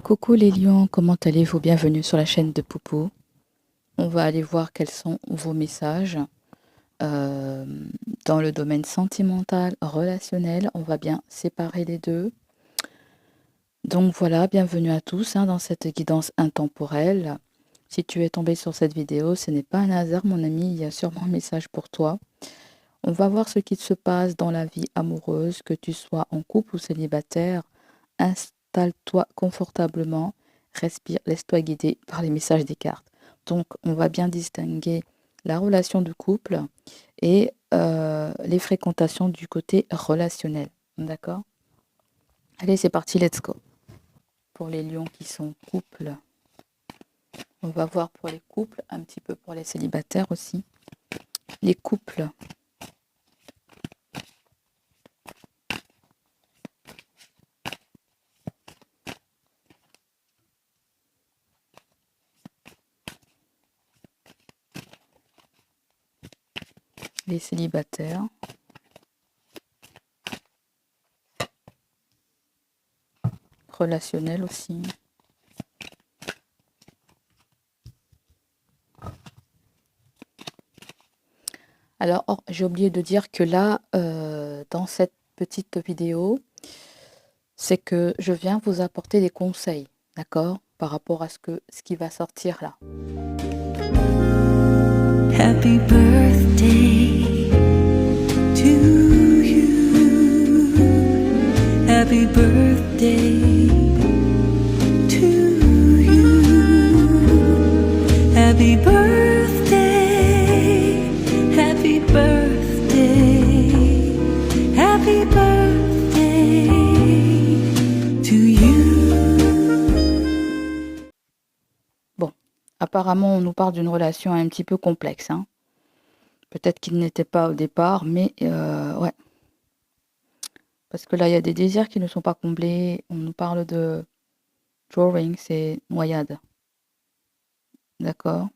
Coucou les lions, comment allez-vous? Bienvenue sur la chaîne de Poupou. On va aller voir quels sont vos messages euh, dans le domaine sentimental, relationnel. On va bien séparer les deux. Donc voilà, bienvenue à tous dans cette guidance intemporelle. Si tu es tombé sur cette vidéo, ce n'est pas un hasard mon ami, il y a sûrement un message pour toi. On va voir ce qui se passe dans la vie amoureuse, que tu sois en couple ou célibataire. Installe-toi confortablement, respire, laisse-toi guider par les messages des cartes. Donc, on va bien distinguer la relation de couple et les fréquentations du côté relationnel. D'accord? Allez, c'est parti, let's go. Pour les lions qui sont couple, on va voir pour les couples, un petit peu pour les célibataires aussi. Les couples. Les célibataires. Relationnel aussi. Alors, j'ai oublié de dire que là, dans cette petite vidéo, c'est que je viens vous apporter des conseils, d'accord, par rapport à ce qui va sortir là. Happy birthday to you. Happy birthday to you. Happy birthday. Happy birthday. Happy birthday to you. Bon, apparemment, on nous parle d'une relation un petit peu complexe, hein. Peut-être qu'il n'était pas au départ, mais ouais. Parce que là, il y a des désirs qui ne sont pas comblés. On nous parle de drawing, c'est noyade. D'accord?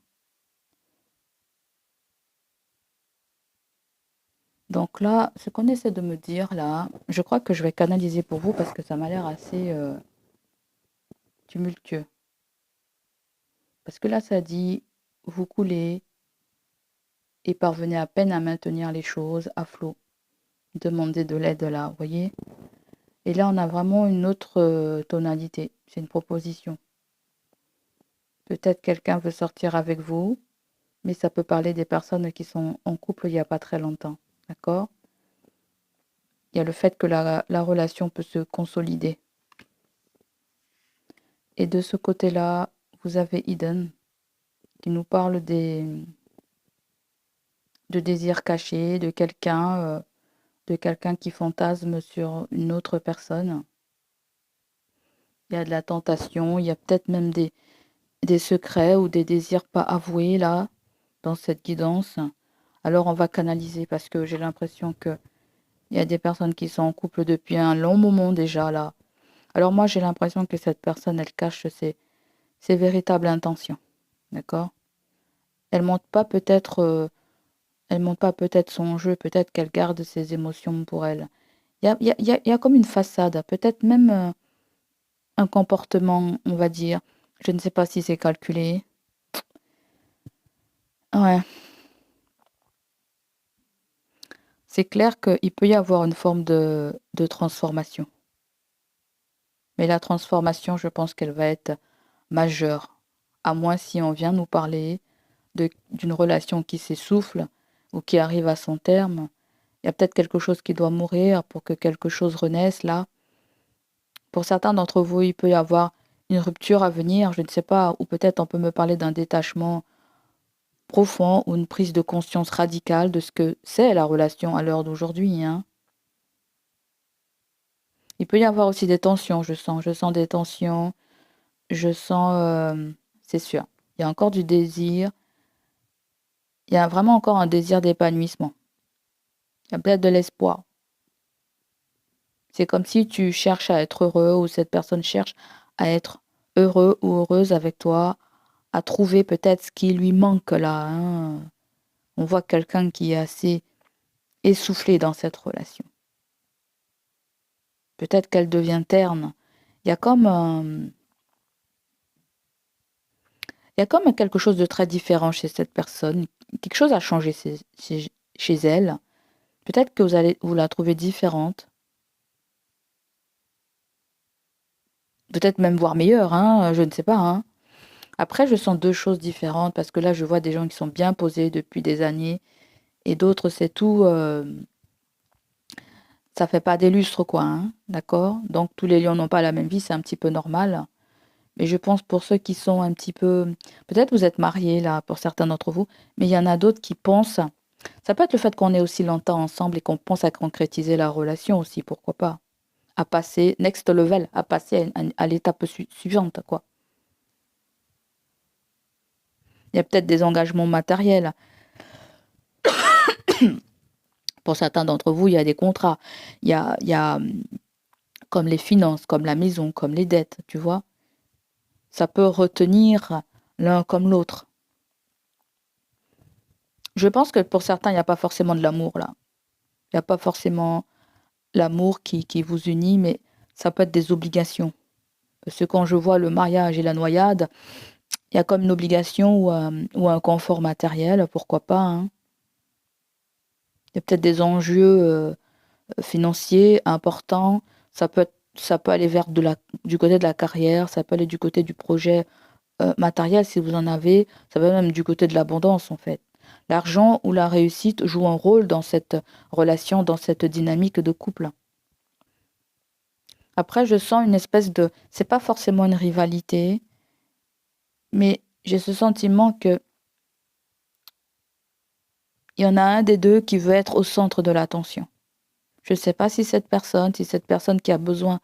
Donc là, ce qu'on essaie de me dire là, je crois que je vais canaliser pour vous parce que ça m'a l'air assez tumultueux. Parce que là, ça dit, vous coulez et parvenez à peine à maintenir les choses à flot. Demandez de l'aide là, vous voyez? Et là, on a vraiment une autre tonalité. C'est une proposition. Peut-être quelqu'un veut sortir avec vous, mais ça peut parler des personnes qui sont en couple il n'y a pas très longtemps. D'accord? Il y a le fait que la relation peut se consolider. Et de ce côté-là, vous avez Eden qui nous parle de désirs cachés, de quelqu'un qui fantasme sur une autre personne. Il y a de la tentation, il y a peut-être même des secrets ou des désirs pas avoués là, dans cette guidance. Alors on va canaliser parce que j'ai l'impression que il y a des personnes qui sont en couple depuis un long moment déjà là. Alors moi j'ai l'impression que cette personne elle cache ses véritables intentions. D'accord? Elle montre pas peut-être elle montre pas peut-être son jeu, peut-être qu'elle garde ses émotions pour elle. Il y a comme une façade, peut-être même un comportement, on va dire. Je ne sais pas si c'est calculé. Ouais, c'est clair qu'il peut y avoir une forme de transformation. Mais la transformation, je pense qu'elle va être majeure. À moins si on vient nous parler d'une relation qui s'essouffle ou qui arrive à son terme. Il y a peut-être quelque chose qui doit mourir pour que quelque chose renaisse là. Pour certains d'entre vous, il peut y avoir une rupture à venir, je ne sais pas, ou peut-être on peut me parler d'un détachement profond ou une prise de conscience radicale de ce que c'est la relation à l'heure d'aujourd'hui, hein. Il peut y avoir aussi des tensions, je sens des tensions, je sens, c'est sûr. Il y a encore du désir, il y a vraiment encore un désir d'épanouissement. Il y a peut-être de l'espoir. C'est comme si tu cherches à être heureux ou cette personne cherche à être heureux ou heureuse avec toi, à trouver peut-être ce qui lui manque là, hein. On voit quelqu'un qui est assez essoufflé dans cette relation. Peut-être qu'elle devient terne. Il y a comme Il y a comme quelque chose de très différent chez cette personne. Quelque chose a changé chez elle. Peut-être que vous la trouvez différente. Peut-être même voire meilleure, hein, je ne sais pas, hein. Après, je sens deux choses différentes parce que là, je vois des gens qui sont bien posés depuis des années et d'autres, c'est tout. Ça fait pas des lustres, quoi, hein, d'accord? Donc, tous les lions n'ont pas la même vie, c'est un petit peu normal. Mais je pense pour ceux qui sont un petit peu... Peut-être vous êtes mariés, là, pour certains d'entre vous, mais il y en a d'autres qui pensent... Ça peut être le fait qu'on est aussi longtemps ensemble et qu'on pense à concrétiser la relation aussi, pourquoi pas? À passer, next level, à passer à l'étape suivante, quoi. Il y a peut-être des engagements matériels. Pour certains d'entre vous, il y a des contrats. Il y a comme les finances, comme la maison, comme les dettes, tu vois. Ça peut retenir l'un comme l'autre. Je pense que pour certains, il n'y a pas forcément de l'amour là. Il n'y a pas forcément l'amour qui vous unit, mais ça peut être des obligations. Parce que quand je vois le mariage et la noyade, il y a comme une obligation ou un confort matériel, pourquoi pas, hein. Il y a peut-être des enjeux financiers importants. Ça peut aller vers du côté de la carrière, ça peut aller du côté du projet matériel si vous en avez, ça peut aller même du côté de l'abondance en fait. L'argent ou la réussite joue un rôle dans cette relation, dans cette dynamique de couple. Après, je sens une espèce de... C'est pas forcément une rivalité, mais j'ai ce sentiment que il y en a un des deux qui veut être au centre de l'attention. Je ne sais pas si cette personne qui a besoin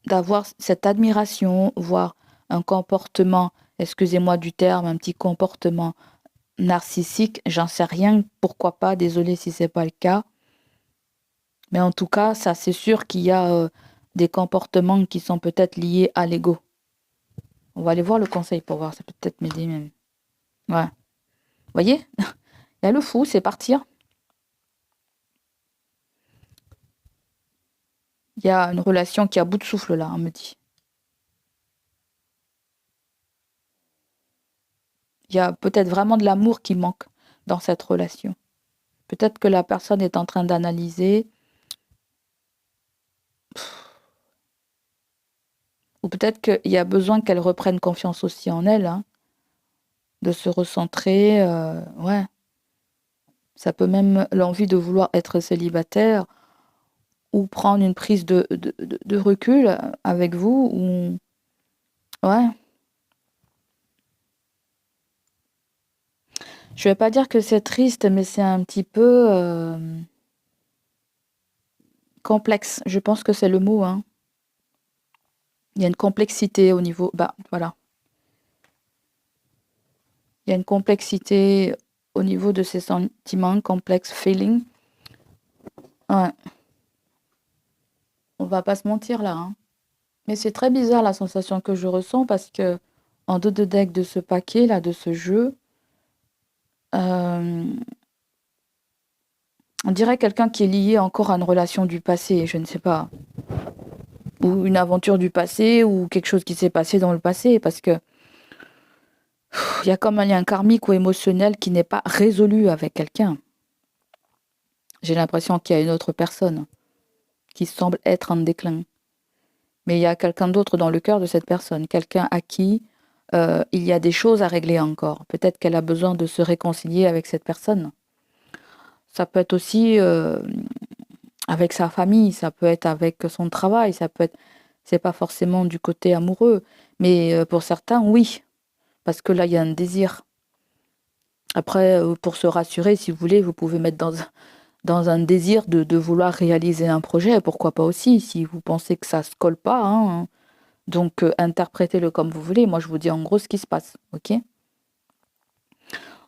d'avoir cette admiration, voire un comportement, excusez-moi du terme, un petit comportement narcissique, j'en sais rien, pourquoi pas, désolé si c'est pas le cas. Mais en tout cas, ça c'est sûr qu'il y a des comportements qui sont peut-être liés à l'ego. On va aller voir le conseil pour voir, ça peut peut-être m'aider même. Ouais. Vous voyez? Il y a le fou, c'est partir. Il y a une relation qui est à bout de souffle là, on me dit. Il y a peut-être vraiment de l'amour qui manque dans cette relation. Peut-être que la personne est en train d'analyser, ou peut-être qu'il y a besoin qu'elle reprenne confiance aussi en elle, hein, de se recentrer. Ouais, ça peut même l'envie de vouloir être célibataire ou prendre une prise de recul avec vous. Ou... Ouais, je vais pas dire que c'est triste, mais c'est un petit peu complexe. Je pense que c'est le mot, hein. Il y a une complexité au niveau... Bah, voilà. Il y a une complexité au niveau de ces sentiments, complex feeling. Ouais, on va pas se mentir là, hein. Mais c'est très bizarre la sensation que je ressens parce que en dos de deck de ce paquet là, de ce jeu, euh, on dirait quelqu'un qui est lié encore à une relation du passé, je ne sais pas. Ou une aventure du passé, ou quelque chose qui s'est passé dans le passé, parce que il y a comme un lien karmique ou émotionnel qui n'est pas résolu avec quelqu'un. J'ai l'impression qu'il y a une autre personne qui semble être en déclin. Mais il y a quelqu'un d'autre dans le cœur de cette personne, quelqu'un à qui il y a des choses à régler encore. Peut-être qu'elle a besoin de se réconcilier avec cette personne. Ça peut être aussi avec sa famille, ça peut être avec son travail, ça peut être... C'est pas forcément du côté amoureux, mais pour certains, oui. Parce que là, il y a un désir. Après, pour se rassurer, si vous voulez, vous pouvez mettre dans un désir de vouloir réaliser un projet, pourquoi pas aussi, si vous pensez que ça se colle pas, hein. Donc, interprétez-le comme vous voulez. Moi, je vous dis en gros ce qui se passe, ok?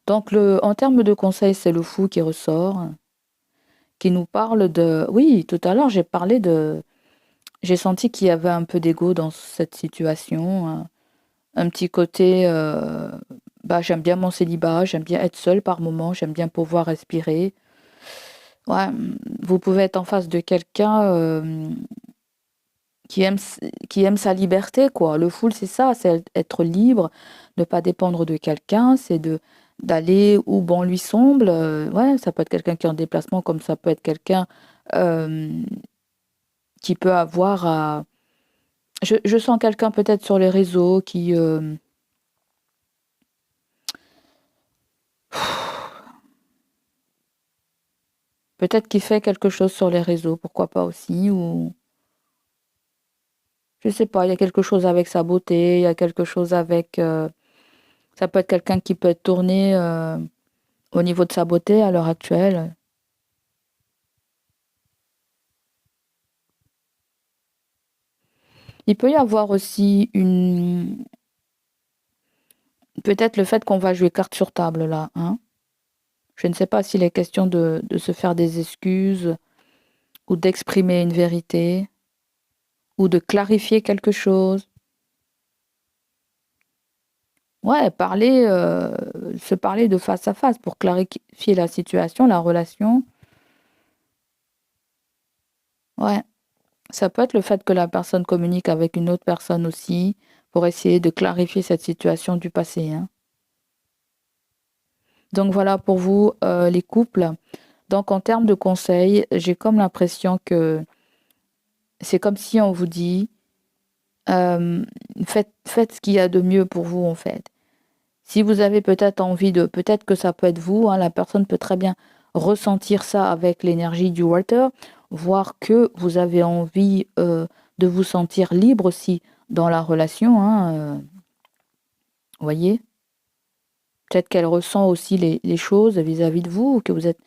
Donc, en termes de conseils, c'est le fou qui ressort, qui nous parle de... Oui, tout à l'heure, j'ai parlé de... J'ai senti qu'il y avait un peu d'ego dans cette situation, un petit côté... bah, j'aime bien mon célibat, j'aime bien être seule par moments, j'aime bien pouvoir respirer. Ouais, vous pouvez être en face de quelqu'un qui aime, qui aime sa liberté, quoi. Le full, c'est ça, c'est être libre, ne pas dépendre de quelqu'un, c'est d'aller où bon lui semble. Ouais, ça peut être quelqu'un qui est en déplacement, comme ça peut être quelqu'un euh, qui peut avoir à... je sens quelqu'un peut-être sur les réseaux qui... peut-être qui fait quelque chose sur les réseaux, pourquoi pas aussi, ou... Je sais pas, il y a quelque chose avec sa beauté, il y a quelque chose avec... ça peut être quelqu'un qui peut être tourné au niveau de sa beauté à l'heure actuelle. Il peut y avoir aussi une... peut-être le fait qu'on va jouer carte sur table là, hein. Je ne sais pas s'il est question de se faire des excuses ou d'exprimer une vérité ou de clarifier quelque chose. Ouais, parler, se parler de face à face pour clarifier la situation, la relation. Ouais, ça peut être le fait que la personne communique avec une autre personne aussi pour essayer de clarifier cette situation du passé, hein. Donc voilà pour vous, les couples. Donc en termes de conseils, j'ai comme l'impression que c'est comme si on vous dit, euh, faites ce qu'il y a de mieux pour vous en fait. Si vous avez peut-être envie de, peut-être que ça peut être vous, hein, la personne peut très bien ressentir ça avec l'énergie du water, voir que vous avez envie de vous sentir libre aussi dans la relation, hein, vous voyez. Peut-être qu'elle ressent aussi les choses vis-à-vis de vous, que vous êtes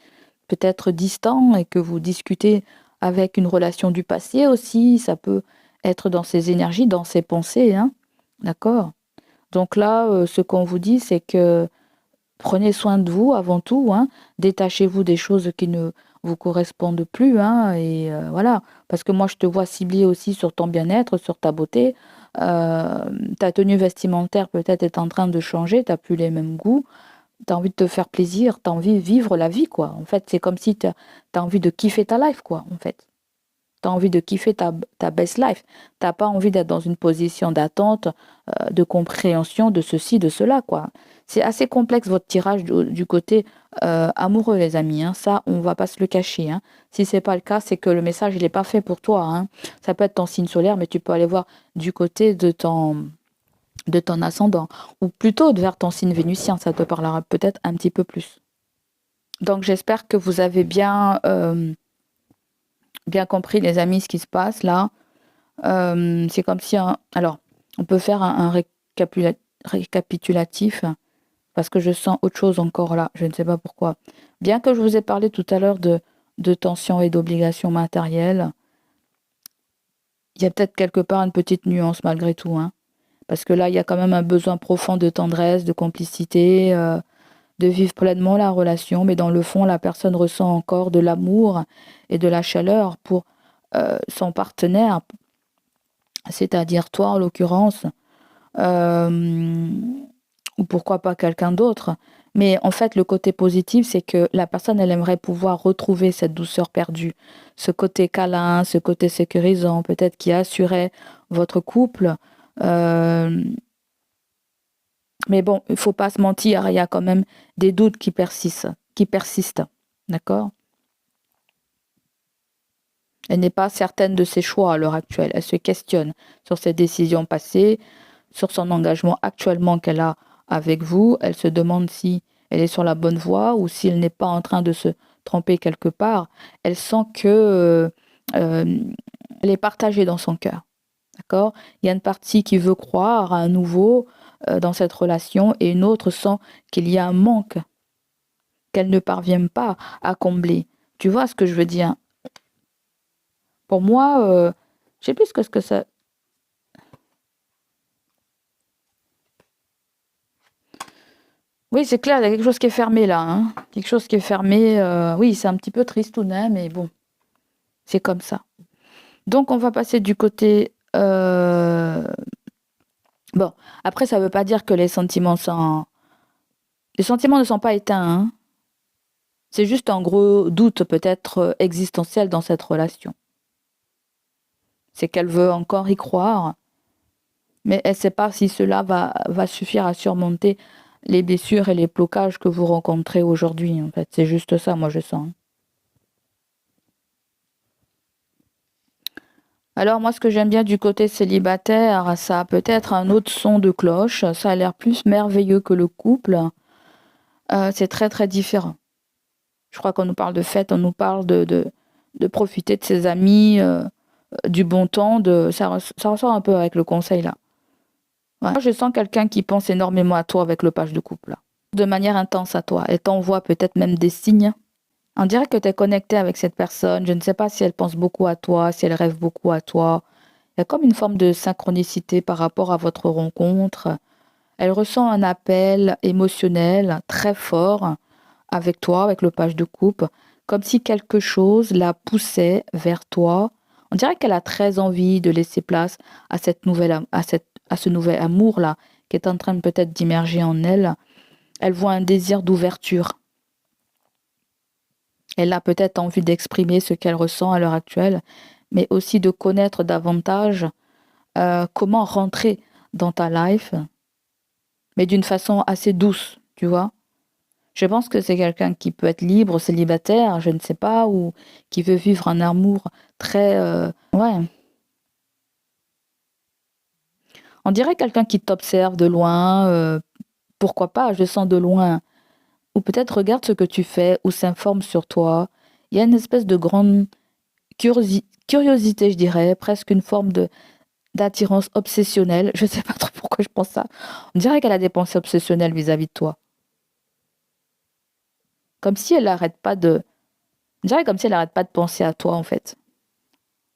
peut-être distant et que vous discutez avec une relation du passé aussi. Ça peut être dans ses énergies, dans ses pensées, hein. D'accord? Donc là, ce qu'on vous dit, c'est que prenez soin de vous avant tout, hein. Détachez-vous des choses qui ne vous correspondent plus, hein, et voilà. Parce que moi, je te vois ciblé aussi sur ton bien-être, sur ta beauté. Ta tenue vestimentaire peut-être est en train de changer, tu n'as plus les mêmes goûts. Tu as envie de te faire plaisir, tu as envie de vivre la vie, quoi. En fait, c'est comme si tu as envie de kiffer ta life, quoi, en fait. Tu as envie de kiffer ta best life. Tu n'as pas envie d'être dans une position d'attente, de compréhension de ceci, de cela, quoi. C'est assez complexe votre tirage du côté amoureux, les amis, hein. Ça, on va pas se le cacher, hein. Si c'est pas le cas, c'est que le message, il n'est pas fait pour toi, hein. Ça peut être ton signe solaire, mais tu peux aller voir du côté de ton ascendant, ou plutôt vers ton signe vénusien, ça te parlera peut-être un petit peu plus. Donc j'espère que vous avez bien compris, les amis, ce qui se passe là. C'est comme si... alors, on peut faire un récapitulatif, parce que je sens autre chose encore là, je ne sais pas pourquoi. Bien que je vous ai parlé tout à l'heure de tension et d'obligation matérielle, il y a peut-être quelque part une petite nuance malgré tout, hein. Parce que là, il y a quand même un besoin profond de tendresse, de complicité, de vivre pleinement la relation, mais dans le fond, la personne ressent encore de l'amour et de la chaleur pour son partenaire, c'est-à-dire toi en l'occurrence, euh, ou pourquoi pas quelqu'un d'autre. Mais en fait, le côté positif, c'est que la personne, elle aimerait pouvoir retrouver cette douceur perdue, ce côté câlin, ce côté sécurisant, peut-être qui assurait votre couple. Euh, mais bon, il faut pas se mentir, il y a quand même des doutes qui persistent, d'accord? Elle n'est pas certaine de ses choix à l'heure actuelle. Elle se questionne sur ses décisions passées, sur son engagement actuellement qu'elle a avec vous. Elle se demande si elle est sur la bonne voie ou si elle n'est pas en train de se tromper quelque part. Elle sent que elle est partagée dans son cœur. D'accord? Il y a une partie qui veut croire à un nouveau dans cette relation et une autre sent qu'il y a un manque qu'elle ne parvient pas à combler. Tu vois ce que je veux dire? Pour moi, je sais plus ce que ça... Oui, c'est clair, il y a quelque chose qui est fermé là, hein. Quelque chose qui est fermé. Oui, c'est un petit peu triste tout de même, mais bon, c'est comme ça. Donc, on va passer du côté... bon, après, ça ne veut pas dire que les sentiments sont... Les sentiments ne sont pas éteints, hein. C'est juste un gros doute peut-être existentiel dans cette relation. C'est qu'elle veut encore y croire, mais elle ne sait pas si cela va suffire à surmonter les blessures et les blocages que vous rencontrez aujourd'hui, en fait. C'est juste ça, moi, je sens. Alors moi, ce que j'aime bien du côté célibataire, ça a peut-être un autre son de cloche. Ça a l'air plus merveilleux que le couple. C'est très très différent. Je crois qu'on nous parle de fête, on nous parle de profiter de ses amis, du bon temps. Ça ressort un peu avec le conseil là. Ouais. Moi, je sens quelqu'un qui pense énormément à toi avec le page de couple là. De manière intense à toi. Elle t'envoie peut-être même des signes. On dirait que tu es connecté avec cette personne. Je ne sais pas si elle pense beaucoup à toi, si elle rêve beaucoup à toi. Il y a comme une forme de synchronicité par rapport à votre rencontre. Elle ressent un appel émotionnel très fort avec toi, avec le page de coupe, comme si quelque chose la poussait vers toi. On dirait qu'elle a très envie de laisser place à cette à ce nouvel amour-là qui est en train peut-être d'immerger en elle. Elle voit un désir d'ouverture. Elle a peut-être envie d'exprimer ce qu'elle ressent à l'heure actuelle, mais aussi de connaître davantage comment rentrer dans ta life, mais d'une façon assez douce, tu vois. Je pense que c'est quelqu'un qui peut être libre, célibataire, je ne sais pas, ou qui veut vivre un amour très... ouais. On dirait quelqu'un qui t'observe de loin, pourquoi pas, je sens de loin. Ou peut-être regarde ce que tu fais, ou s'informe sur toi. Il y a une espèce de grande curiosité, je dirais, presque une forme de d'attirance obsessionnelle. Je ne sais pas trop pourquoi je pense ça. On dirait qu'elle a des pensées obsessionnelles vis-à-vis de toi. Comme si elle n'arrête pas de... On dirait comme si elle n'arrête pas de penser à toi, en fait.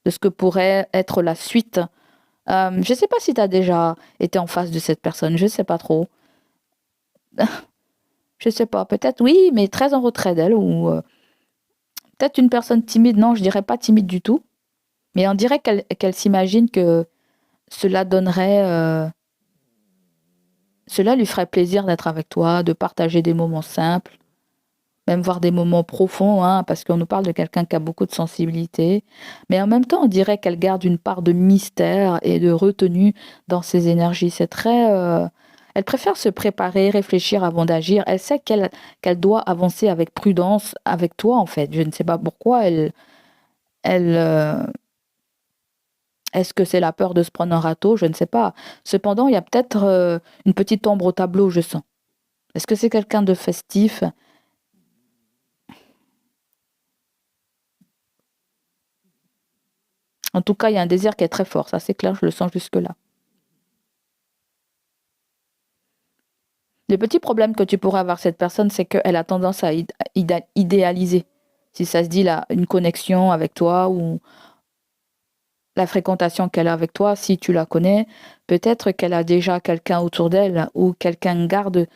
De ce que pourrait être la suite. Je ne sais pas si tu as déjà été en face de cette personne. Je ne sais pas trop. Je ne sais pas. Peut-être oui, mais très en retrait d'elle. Ou peut-être une personne timide. Non, je dirais pas timide du tout. Mais on dirait qu'elle s'imagine que cela donnerait... cela lui ferait plaisir d'être avec toi, de partager des moments simples, même voir des moments profonds, hein, parce qu'on nous parle de quelqu'un qui a beaucoup de sensibilité. Mais en même temps, on dirait qu'elle garde une part de mystère et de retenue dans ses énergies. C'est très... elle préfère se préparer, réfléchir avant d'agir. Elle sait qu'elle doit avancer avec prudence avec toi, en fait. Je ne sais pas pourquoi elle, est-ce que c'est la peur de se prendre un râteau? Je ne sais pas. Cependant, il y a peut-être une petite ombre au tableau, je sens. Est-ce que c'est quelqu'un de festif? En tout cas, il y a un désir qui est très fort, ça c'est clair, je le sens jusque-là. Le petit problème que tu pourrais avoir avec cette personne, c'est qu'elle a tendance à idéaliser. Si ça se dit là, une connexion avec toi ou la fréquentation qu'elle a avec toi, si tu la connais, peut-être qu'elle a déjà quelqu'un autour d'elle ou quelqu'un garde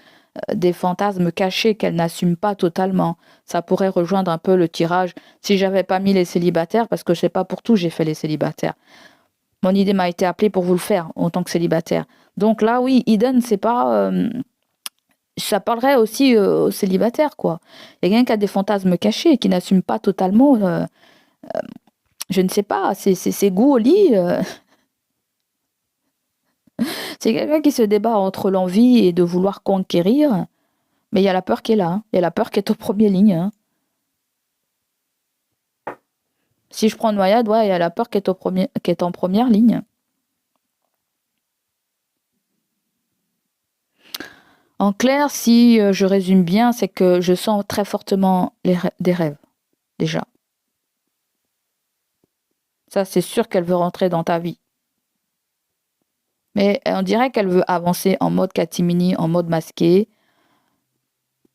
des fantasmes cachés qu'elle n'assume pas totalement. Ça pourrait rejoindre un peu le tirage. Si j'avais pas mis les célibataires, parce que je sais pas pour tout, j'ai fait les célibataires. Mon idée m'a été appelée pour vous le faire en tant que célibataire. Donc là, oui, Eden, c'est pas. Ça parlerait aussi aux célibataires, quoi. Il y a quelqu'un qui a des fantasmes cachés, qui n'assume pas totalement. Je ne sais pas, ses goûts au lit. C'est quelqu'un qui se débat entre l'envie et de vouloir conquérir. Mais il y a la peur qui est là, hein. Il y a la peur qui est aux premières lignes, hein. Si je prends noyade, ouais, il y a la peur qui est en première ligne. En clair, si je résume bien, c'est que je sens très fortement des rêves, déjà. Ça, c'est sûr qu'elle veut rentrer dans ta vie. Mais on dirait qu'elle veut avancer en mode catimini, en mode masqué.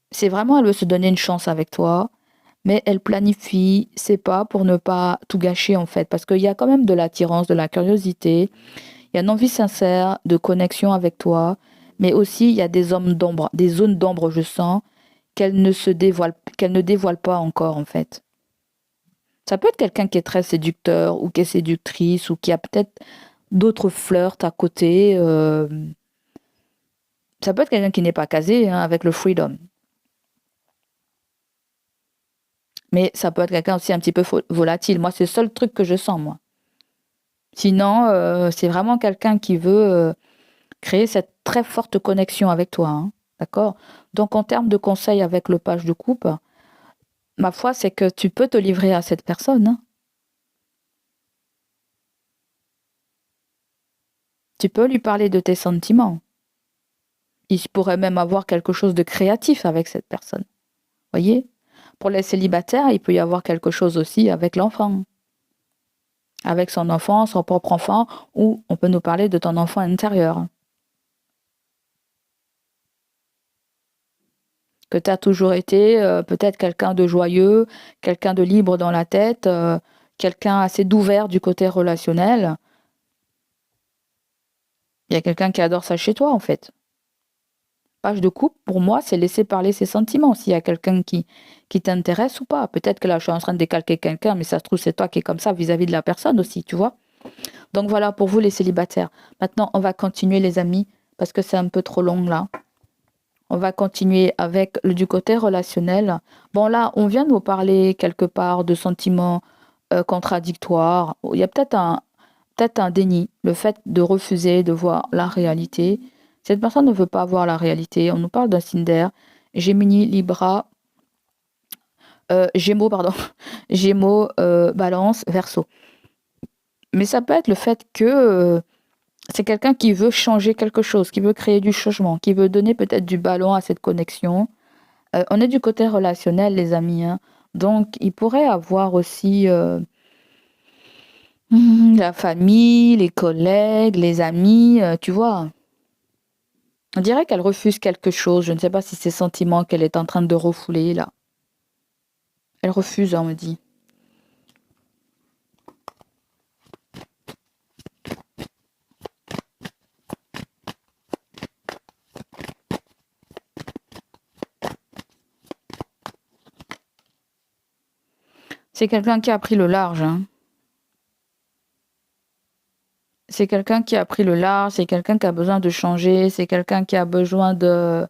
C'est vraiment, elle veut se donner une chance avec toi, mais elle planifie ses pas pour ne pas tout gâcher, en fait. Parce qu'il y a quand même de l'attirance, de la curiosité. Il y a une envie sincère de connexion avec toi, mais aussi il y a des hommes d'ombre, des zones d'ombre, je sens, qu'elle ne dévoile pas encore, en fait. Ça peut être quelqu'un qui est très séducteur ou qui est séductrice ou qui a peut-être d'autres flirts à côté. Ça peut être quelqu'un qui n'est pas casé, hein, avec le freedom. Mais ça peut être quelqu'un aussi un petit peu volatile. Moi, c'est le seul truc que je sens, moi. Sinon, c'est vraiment quelqu'un qui veut créer cette très forte connexion avec toi, hein, d'accord? Donc, en termes de conseils avec le page de coupe, ma foi, c'est que tu peux te livrer à cette personne, hein. Tu peux lui parler de tes sentiments. Il pourrait même avoir quelque chose de créatif avec cette personne. Voyez? Pour les célibataires, il peut y avoir quelque chose aussi avec l'enfant. Avec son enfant, son propre enfant, ou on peut nous parler de ton enfant intérieur. Que tu as toujours été peut-être quelqu'un de joyeux, quelqu'un de libre dans la tête, quelqu'un assez d'ouvert du côté relationnel. Il y a quelqu'un qui adore ça chez toi, en fait. Page de couple, pour moi, c'est laisser parler ses sentiments. S'il y a quelqu'un qui t'intéresse ou pas. Peut-être que là, je suis en train de décalquer quelqu'un, mais ça se trouve, c'est toi qui es comme ça vis-à-vis de la personne aussi, tu vois. Donc voilà, pour vous, les célibataires. Maintenant, on va continuer, les amis, parce que c'est un peu trop long, là. On va continuer avec du côté relationnel. Bon, là, on vient de vous parler quelque part de sentiments contradictoires. Il y a peut-être un déni, le fait de refuser de voir la réalité. Cette personne ne veut pas voir la réalité. On nous parle d'un signe d'air. Gémini, Libra, Gémeaux, pardon. Gémeaux, Balance, Verseau. Mais ça peut être le fait que c'est quelqu'un qui veut changer quelque chose, qui veut créer du changement, qui veut donner peut-être du ballon à cette connexion. On est du côté relationnel, les amis, hein. Donc, il pourrait avoir aussi la famille, les collègues, les amis, tu vois. On dirait qu'elle refuse quelque chose. Je ne sais pas si c'est sentiment qu'elle est en train de refouler, là. Elle refuse, on me dit. C'est quelqu'un qui a pris le large, hein. C'est quelqu'un qui a pris le large, c'est quelqu'un qui a besoin de changer, c'est quelqu'un qui a besoin de...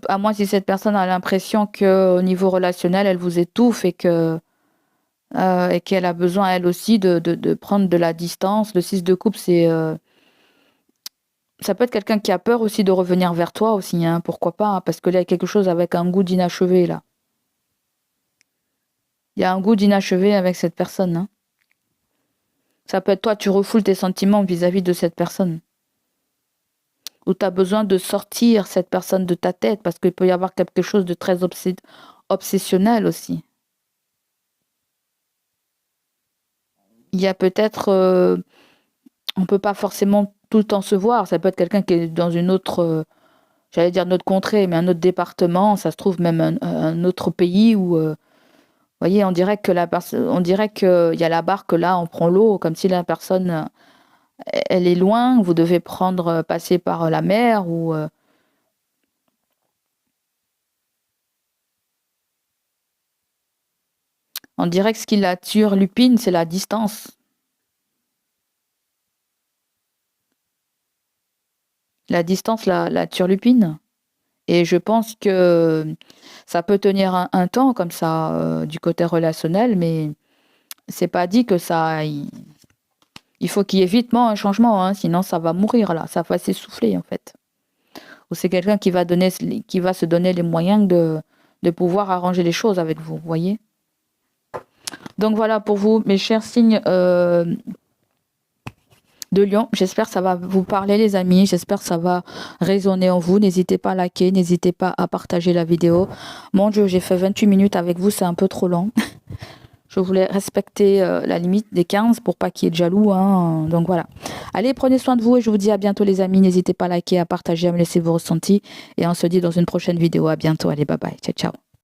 à moins si cette personne a l'impression qu'au niveau relationnel, elle vous étouffe et qu'elle a besoin, elle aussi, de prendre de la distance. Le 6 de coupe, ça peut être quelqu'un qui a peur aussi de revenir vers toi aussi, hein, pourquoi pas, hein, parce que là, il y a quelque chose avec un goût d'inachevé, là. Il y a un goût d'inachevé avec cette personne, hein. Ça peut être toi, tu refoules tes sentiments vis-à-vis de cette personne. Ou tu as besoin de sortir cette personne de ta tête, parce qu'il peut y avoir quelque chose de très obsessionnel aussi. Il y a peut-être... on peut pas forcément tout le temps se voir. Ça peut être quelqu'un qui est dans une autre... j'allais dire notre contrée, mais un autre département. Ça se trouve même un autre pays où... vous voyez, on dirait que on dirait qu'il y a la barque là, on prend l'eau, comme si la personne, elle est loin, vous devez passer par la mer ou... on dirait que ce qui la turlupine, c'est la distance. La distance, la turlupine. Et je pense que ça peut tenir un temps comme ça, du côté relationnel, mais c'est pas dit que ça... Il faut qu'il y ait vitement un changement, hein, sinon ça va mourir là, ça va s'essouffler en fait. Ou c'est quelqu'un qui va se donner les moyens de pouvoir arranger les choses avec vous, voyez. Donc voilà pour vous, mes chers signes de Lion. J'espère que ça va vous parler, les amis. J'espère que ça va résonner en vous. N'hésitez pas à liker, n'hésitez pas à partager la vidéo. Mon Dieu, j'ai fait 28 minutes avec vous, c'est un peu trop long. Je voulais respecter la limite des 15 pour pas qu'il y ait de jaloux, hein. Donc voilà. Allez, prenez soin de vous et je vous dis à bientôt, les amis. N'hésitez pas à liker, à partager, à me laisser vos ressentis. Et on se dit dans une prochaine vidéo. À bientôt. Allez, bye bye. Ciao, ciao.